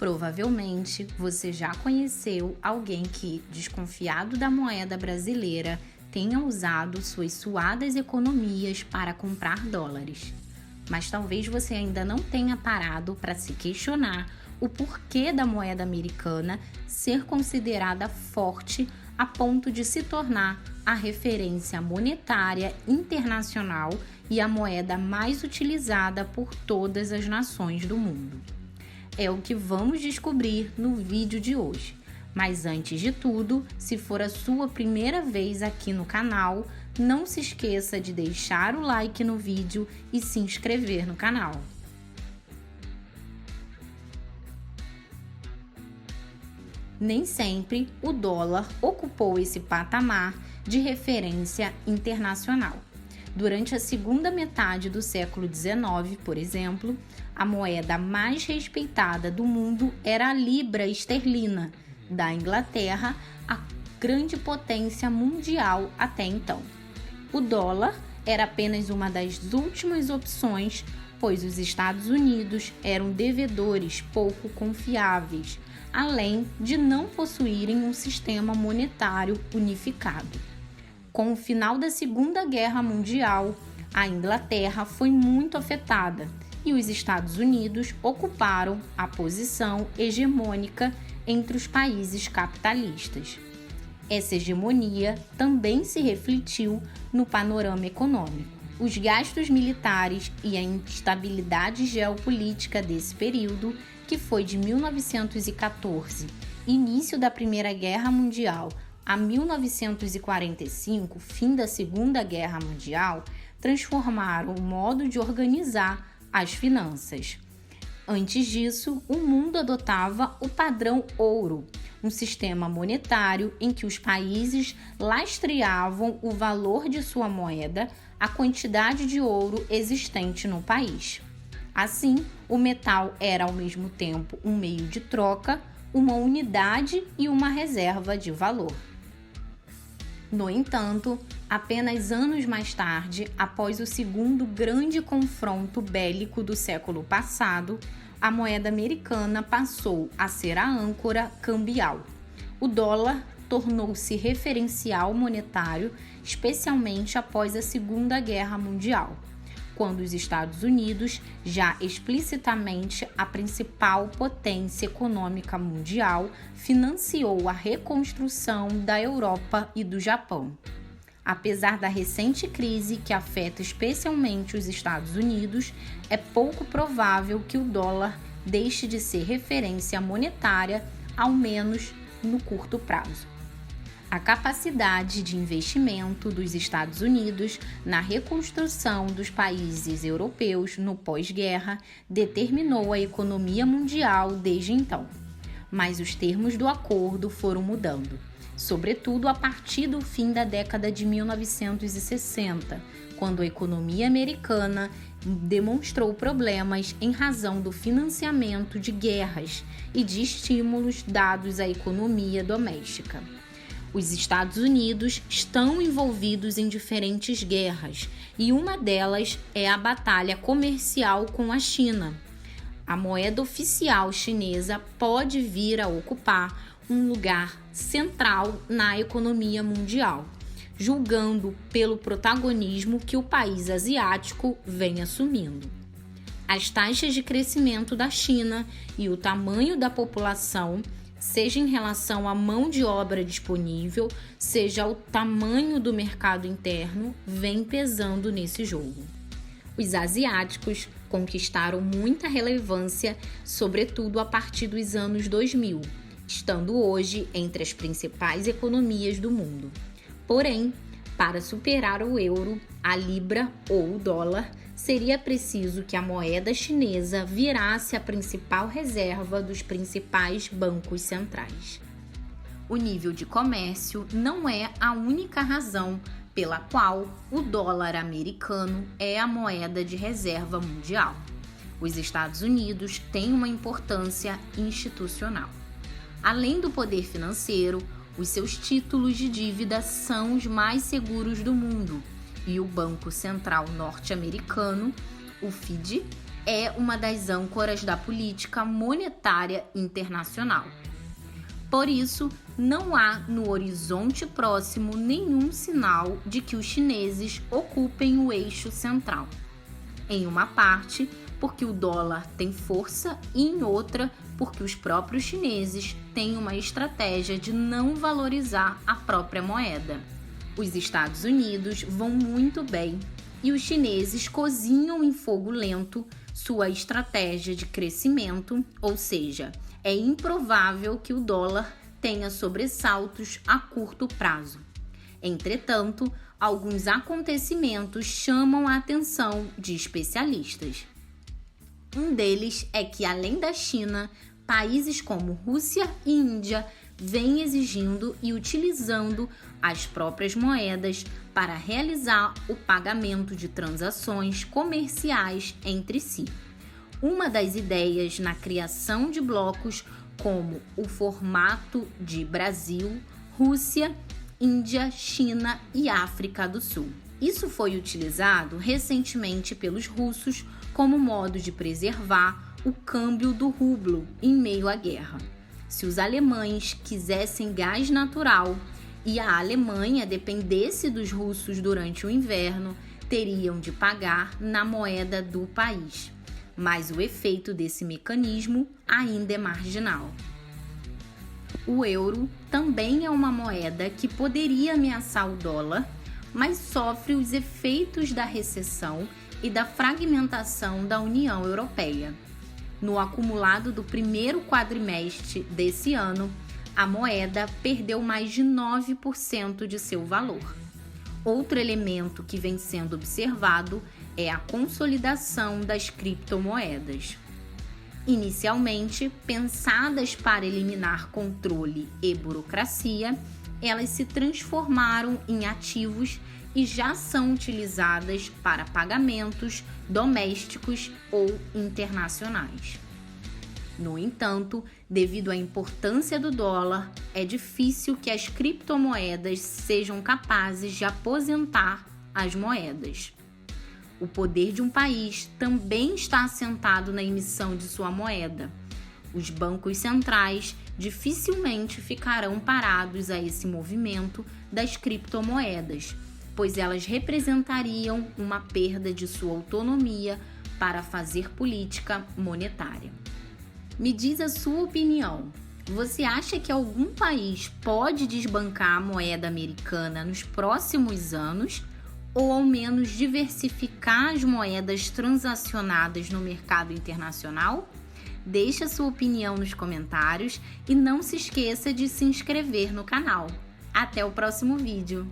Provavelmente você já conheceu alguém que, desconfiado da moeda brasileira, tenha usado suas suadas economias para comprar dólares. Mas talvez você ainda não tenha parado para se questionar o porquê da moeda americana ser considerada forte a ponto de se tornar a referência monetária internacional e a moeda mais utilizada por todas as nações do mundo. É o que vamos descobrir no vídeo de hoje. Mas antes de tudo, se for a sua primeira vez aqui no canal, não se esqueça de deixar o like no vídeo e se inscrever no canal. Nem sempre o dólar ocupou esse patamar de referência internacional. Durante a segunda metade do século XIX, por exemplo, a moeda mais respeitada do mundo era a libra esterlina, da Inglaterra, a grande potência mundial até então. O dólar era apenas uma das últimas opções, pois os Estados Unidos eram devedores pouco confiáveis, além de não possuírem um sistema monetário unificado. Com o final da Segunda Guerra Mundial, a Inglaterra foi muito afetada e os Estados Unidos ocuparam a posição hegemônica entre os países capitalistas. Essa hegemonia também se refletiu no panorama econômico. Os gastos militares e a instabilidade geopolítica desse período, que foi de 1914, início da Primeira Guerra Mundial, a 1945, fim da Segunda Guerra Mundial, transformaram o modo de organizar as finanças. Antes disso, o mundo adotava o padrão ouro, um sistema monetário em que os países lastreavam o valor de sua moeda à quantidade de ouro existente no país. Assim, o metal era ao mesmo tempo um meio de troca, uma unidade e uma reserva de valor. No entanto, apenas anos mais tarde, após o segundo grande confronto bélico do século passado, a moeda americana passou a ser a âncora cambial. O dólar tornou-se referencial monetário, especialmente após a Segunda Guerra Mundial, quando os Estados Unidos, já explicitamente a principal potência econômica mundial, financiou a reconstrução da Europa e do Japão. Apesar da recente crise que afeta especialmente os Estados Unidos, é pouco provável que o dólar deixe de ser referência monetária, ao menos no curto prazo. A capacidade de investimento dos Estados Unidos na reconstrução dos países europeus no pós-guerra determinou a economia mundial desde então. Mas os termos do acordo foram mudando, sobretudo a partir do fim da década de 1960, quando a economia americana demonstrou problemas em razão do financiamento de guerras e de estímulos dados à economia doméstica. Os Estados Unidos estão envolvidos em diferentes guerras e uma delas é a batalha comercial com a China. A moeda oficial chinesa pode vir a ocupar um lugar central na economia mundial, julgando pelo protagonismo que o país asiático vem assumindo. As taxas de crescimento da China e o tamanho da população, seja em relação à mão de obra disponível, seja ao tamanho do mercado interno, vem pesando nesse jogo. Os asiáticos conquistaram muita relevância, sobretudo a partir dos anos 2000, estando hoje entre as principais economias do mundo. Porém, para superar o euro, a libra ou o dólar, seria preciso que a moeda chinesa virasse a principal reserva dos principais bancos centrais. O nível de comércio não é a única razão pela qual o dólar americano é a moeda de reserva mundial. Os Estados Unidos têm uma importância institucional. Além do poder financeiro, os seus títulos de dívida são os mais seguros do mundo e o Banco Central norte-americano, o FED, é uma das âncoras da política monetária internacional. Por isso, não há no horizonte próximo nenhum sinal de que os chineses ocupem o eixo central. Em uma parte, porque o dólar tem força, e em outra, porque os próprios chineses têm uma estratégia de não valorizar a própria moeda. Os Estados Unidos vão muito bem e os chineses cozinham em fogo lento sua estratégia de crescimento, ou seja, é improvável que o dólar tenha sobressaltos a curto prazo. Entretanto, alguns acontecimentos chamam a atenção de especialistas. Um deles é que, além da China, países como Rússia e Índia vêm exigindo e utilizando as próprias moedas para realizar o pagamento de transações comerciais entre si. Uma das ideias na criação de blocos como o formato de Brasil, Rússia, Índia, China e África do Sul. Isso foi utilizado recentemente pelos russos como modo de preservar o câmbio do rublo em meio à guerra. Se os alemães quisessem gás natural e a Alemanha dependesse dos russos durante o inverno, teriam de pagar na moeda do país. Mas o efeito desse mecanismo ainda é marginal. O euro também é uma moeda que poderia ameaçar o dólar, mas sofre os efeitos da recessão e da fragmentação da União Europeia. No acumulado do primeiro quadrimestre desse ano, a moeda perdeu mais de 9% de seu valor. Outro elemento que vem sendo observado é a consolidação das criptomoedas. Inicialmente pensadas para eliminar controle e burocracia, elas se transformaram em ativos e já são utilizadas para pagamentos domésticos ou internacionais. No entanto, devido à importância do dólar, é difícil que as criptomoedas sejam capazes de aposentar as moedas. O poder de um país também está assentado na emissão de sua moeda. Os bancos centrais dificilmente ficarão parados a esse movimento das criptomoedas, pois elas representariam uma perda de sua autonomia para fazer política monetária. Me diz a sua opinião. Você acha que algum país pode desbancar a moeda americana nos próximos anos ou ao menos diversificar as moedas transacionadas no mercado internacional? Deixe a sua opinião nos comentários e não se esqueça de se inscrever no canal. Até o próximo vídeo!